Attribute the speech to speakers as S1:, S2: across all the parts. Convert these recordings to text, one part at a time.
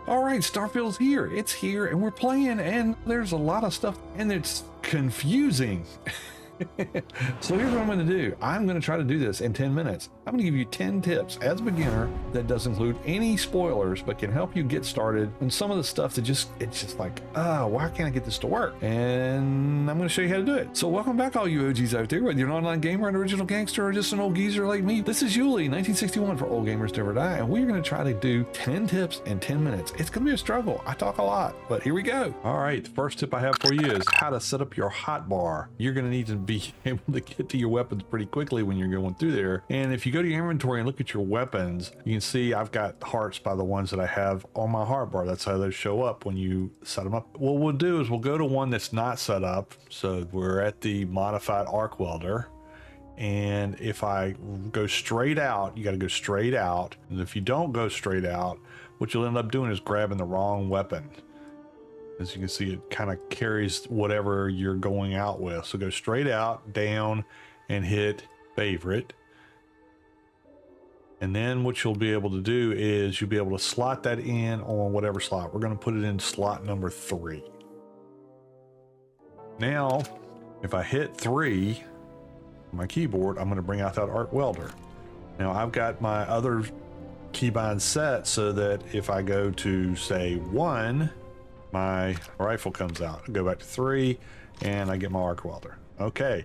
S1: All right, Starfield's here. It's here, and we're playing, and there's a lot of stuff, and it's confusing. So here's what I'm going to do. I'm going to try to do this in 10 minutes. I'm going to give you 10 tips as a beginner that doesn't include any spoilers, but can help you get started on some of the stuff that it's just like, why can't I get this to work? And I'm going to show you how to do it. So welcome back, all you OGs out there, whether you're an online gamer, an original gangster, or just an old geezer like me. This is Yuli, 1961 for Old Gamers Never Die, and we're going to try to do 10 tips in 10 minutes. It's going to be a struggle. I talk a lot, but here we go. All right, the first tip I have for you is how to set up your hotbar. You're going to need to be able to get to your weapons pretty quickly when you're going through there. And if you go to your inventory and look at your weapons, you can see I've got hearts by the ones that I have on my hotbar. That's how they show up when you set them up. What we'll do is we'll go to one that's not set up. So we're at the modified arc welder. And if I go straight out, you got to go straight out. And if you don't go straight out, what you'll end up doing is grabbing the wrong weapon. As you can see, it kind of carries whatever you're going out with. So go straight out, down, and hit favorite. And then what you'll be able to do is you'll be able to slot that in on whatever slot. We're going to put it in slot number 3. Now, if I hit 3 on my keyboard, I'm going to bring out that arc welder. Now I've got my other keybind set so that if I go to say 1, my rifle comes out. I go back to 3 and I get my arc welder. Okay.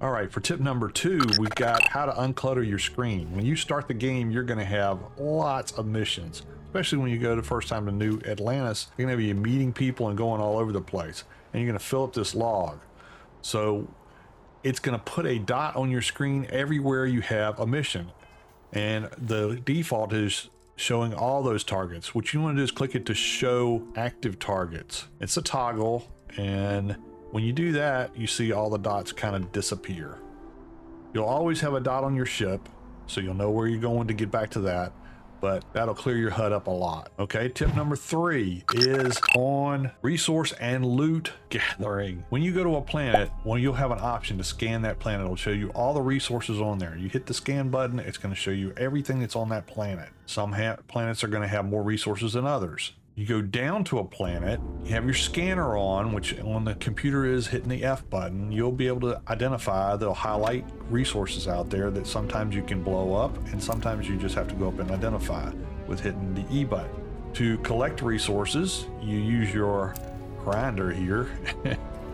S1: All right, for tip number 2, we've got how to unclutter your screen. When you start the game, you're going to have lots of missions, especially when you go the first time to New Atlantis. You're going to be meeting people and going all over the place, and you're going to fill up this log. So it's going to put a dot on your screen everywhere you have a mission, and the default is showing all those targets. What you want to do is click it to show active targets. It's a toggle, and when you do that, you see all the dots kind of disappear. You'll always have a dot on your ship, so you'll know where you're going to get back to that, but that'll clear your HUD up a lot. Okay, tip number 3 is on resource and loot gathering. When you go to a planet, you'll have an option to scan that planet. It'll show you all the resources on there. You hit the scan button, it's going to show you everything that's on that planet. Some planets are going to have more resources than others. You go down to a planet, you have your scanner on, which on the computer is hitting the F button. You'll be able to identify, they'll highlight resources out there that sometimes you can blow up and sometimes you just have to go up and identify with hitting the E button. To collect resources, you use your grinder here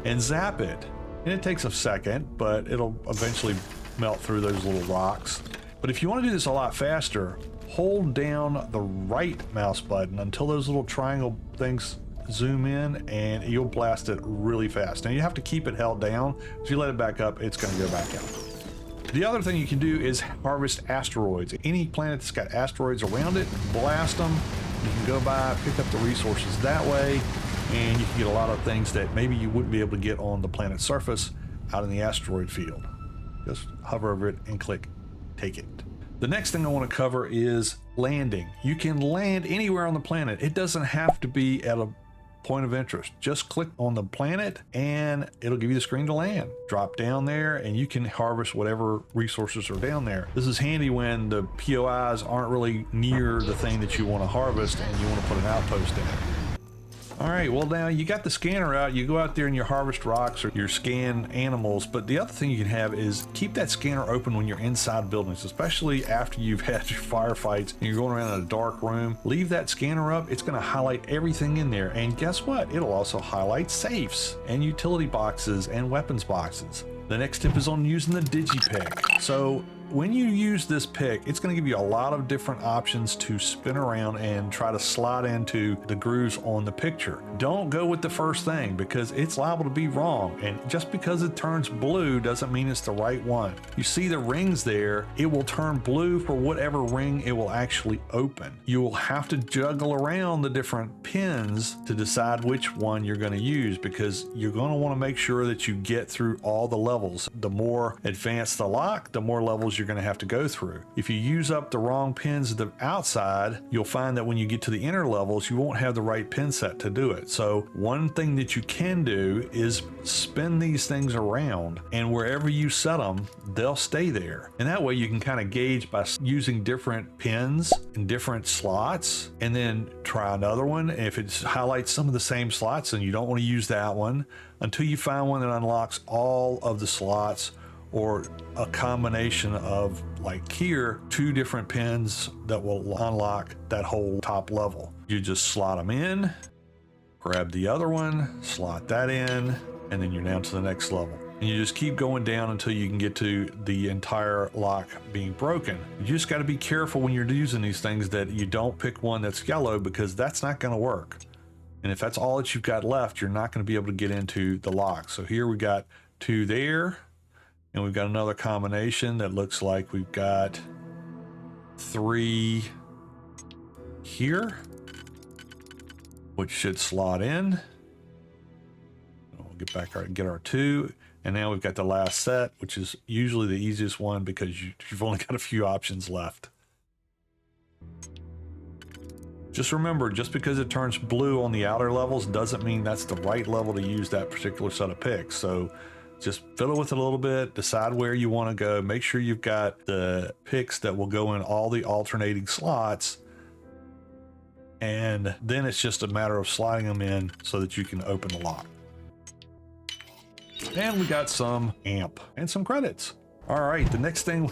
S1: and zap it. And it takes a second, but it'll eventually melt through those little rocks. But if you want to do this a lot faster, hold down the right mouse button until those little triangle things zoom in, and you'll blast it really fast. Now you have to keep it held down. If you let it back up, it's going to go back out. The other thing you can do is harvest asteroids. Any planet that's got asteroids around it, blast them. You can go by, pick up the resources that way, and you can get a lot of things that maybe you wouldn't be able to get on the planet's surface out in the asteroid field. Just hover over it and click take it. The next thing I want to cover is landing. You can land anywhere on the planet. It doesn't have to be at a point of interest. Just click on the planet and it'll give you the screen to land. Drop down there and you can harvest whatever resources are down there. This is handy when the POIs aren't really near the thing that you want to harvest and you want to put an outpost in it. All right, well now you got the scanner out, you go out there and you harvest rocks or you scan animals, but the other thing you can have is keep that scanner open when you're inside buildings, especially after you've had your firefights and you're going around in a dark room. Leave that scanner up, it's gonna highlight everything in there, and guess what? It'll also highlight safes and utility boxes and weapons boxes. The next tip is on using the digipick. So when you use this pick, it's going to give you a lot of different options to spin around and try to slide into the grooves on the picture. Don't go with the first thing because it's liable to be wrong, and just because it turns blue doesn't mean it's the right one. You see the rings there, it will turn blue for whatever ring it will actually open. You will have to juggle around the different pins to decide which one you're going to use, because you're going to want to make sure that you get through all the levels. The more advanced the lock, the more levels you're you're going to have to go through. If you use up the wrong pins at the outside, you'll find that when you get to the inner levels, you won't have the right pin set to do it. So one thing that you can do is spin these things around, and wherever you set them, they'll stay there. And that way you can kind of gauge by using different pins in different slots, and then try another one. If it highlights some of the same slots, then you don't want to use that one until you find one that unlocks all of the slots, or a combination of, like here, 2 different pins that will unlock that whole top level. You just slot them in, grab the other one, slot that in, and then you're down to the next level. And you just keep going down until you can get to the entire lock being broken. You just got to be careful when you're using these things that you don't pick one that's yellow, because that's not going to work. And if that's all that you've got left, you're not going to be able to get into the lock. So here we got 2 there, and we've got another combination that looks like we've got 3 here, which should slot in. We'll get back get our 2. And now we've got the last set, which is usually the easiest one because you've only got a few options left. Just remember, just because it turns blue on the outer levels doesn't mean that's the right level to use that particular set of picks. So just fiddle with it a little bit, decide where you want to go, make sure you've got the picks that will go in all the alternating slots, and then it's just a matter of sliding them in so that you can open the lock. And we got some amp and some credits. All right, the next thing,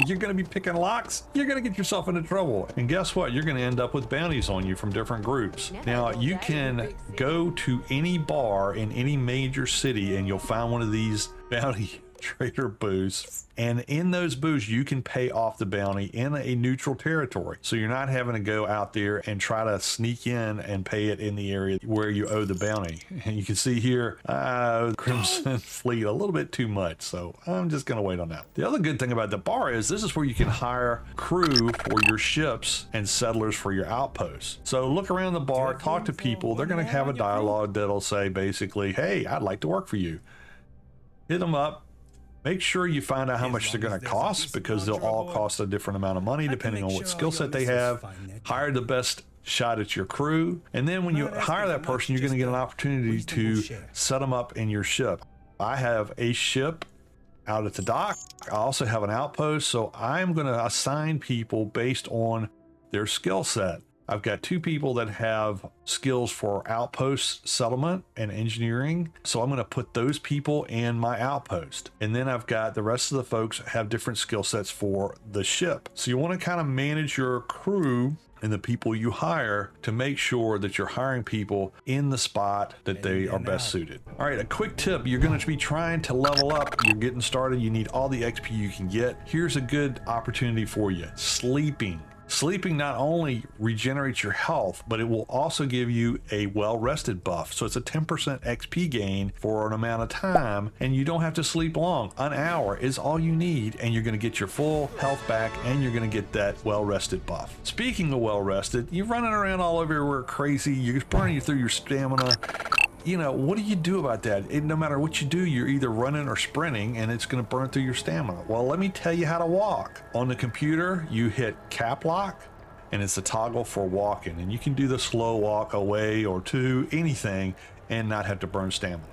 S1: you're going to be picking locks, you're going to get yourself into trouble. And guess what? You're going to end up with bounties on you from different groups. Now, you can go to any bar in any major city and you'll find one of these bounty trader booths, and in those booths you can pay off the bounty in a neutral territory, so you're not having to go out there and try to sneak in and pay it in the area where you owe the bounty. And you can see here, Crimson Fleet a little bit too much, so I'm just gonna wait on that. The other good thing about the bar is this is where you can hire crew for your ships and settlers for your outposts. So look around the bar, talk to people. They're gonna have a dialogue that'll say basically, hey, I'd like to work for you. Hit them up. Make sure you find out how much they're going to cost, because they'll all cost a different amount of money depending on what skill set they have. Hire the best shot at your crew, and then when you hire that person, you're going to get an opportunity to set them up in your ship. I have a ship out at the dock. I also have an outpost, so I'm going to assign people based on their skill set. I've got 2 people that have skills for outpost settlement and engineering, so I'm going to put those people in my outpost. And then I've got the rest of the folks have different skill sets for the ship. So you want to kind of manage your crew and the people you hire to make sure that you're hiring people in the spot that they are best suited. All right, a quick tip: you're going to be trying to level up. You're getting started. You need all the XP you can get. Here's a good opportunity for you: sleeping. Sleeping not only regenerates your health, but it will also give you a well-rested buff. So it's a 10% XP gain for an amount of time, and you don't have to sleep long. An hour is all you need, and you're going to get your full health back, and you're going to get that well-rested buff. Speaking of well-rested, you're running around all over everywhere crazy. You're burning through your stamina. You know, what do you do about that? No matter what you do, you're either running or sprinting, and it's going to burn through your stamina. Well, let me tell you how to walk. On the computer, you hit cap lock, and it's a toggle for walking, and you can do the slow walk away or to anything and not have to burn stamina.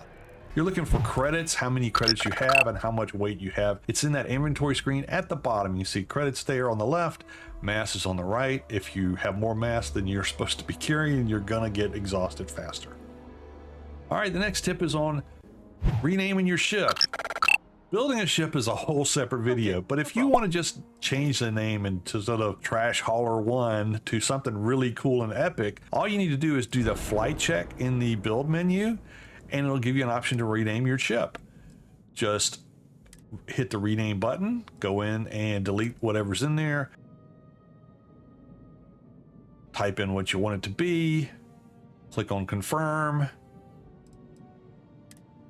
S1: You're looking for credits, how many credits you have and how much weight you have. It's in that inventory screen at the bottom. You see credits there on the left, mass is on the right. If you have more mass than you're supposed to be carrying, you're going to get exhausted faster. All right, the next tip is on renaming your ship. Building a ship is a whole separate video, but if you want to just change the name into sort of Trash Hauler 1 to something really cool and epic, all you need to do is do the flight check in the build menu, and it'll give you an option to rename your ship. Just hit the rename button, go in and delete whatever's in there, type in what you want it to be, click on confirm,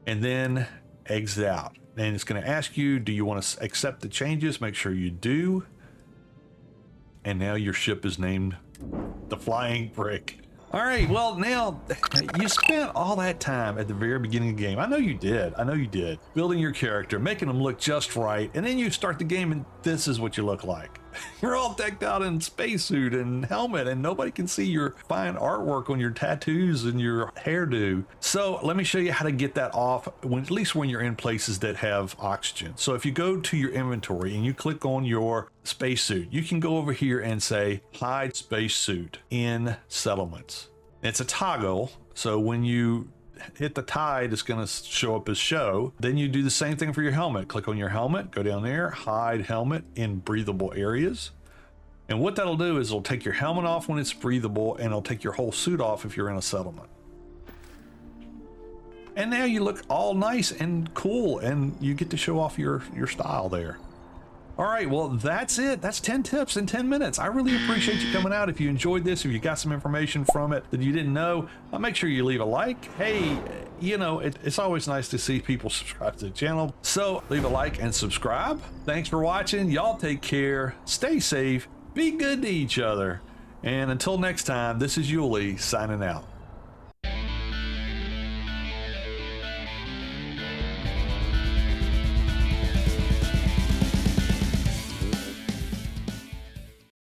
S1: and then exit out. And it's going to ask you, do you want to accept the changes? Make sure you do. And now your ship is named the Flying Brick. All right, well, now you spent all that time at the very beginning of the game. I know you did. I know you did. Building your character, making them look just right. And then you start the game and this is what you look like. You're all decked out in spacesuit and helmet and nobody can see your fine artwork on your tattoos and your hairdo. So let me show you how to get that off, at least when you're in places that have oxygen. So if you go to your inventory and you click on your spacesuit, you can go over here and say hide spacesuit in settlements. It's a toggle, so when you hit the tide, it's going to show up as show. Then you do the same thing for your helmet. Click on your helmet, go down there, hide helmet in breathable areas. And what that'll do is it'll take your helmet off when it's breathable, and it'll take your whole suit off if you're in a settlement. And now you look all nice and cool, and you get to show off your style there. All right, well, that's it. That's 10 tips in 10 minutes. I really appreciate you coming out. If you enjoyed this, if you got some information from it that you didn't know, make sure you leave a like. Hey, you know, it's always nice to see people subscribe to the channel. So leave a like and subscribe. Thanks for watching. Y'all take care. Stay safe. Be good to each other. And until next time, this is Yuli signing out.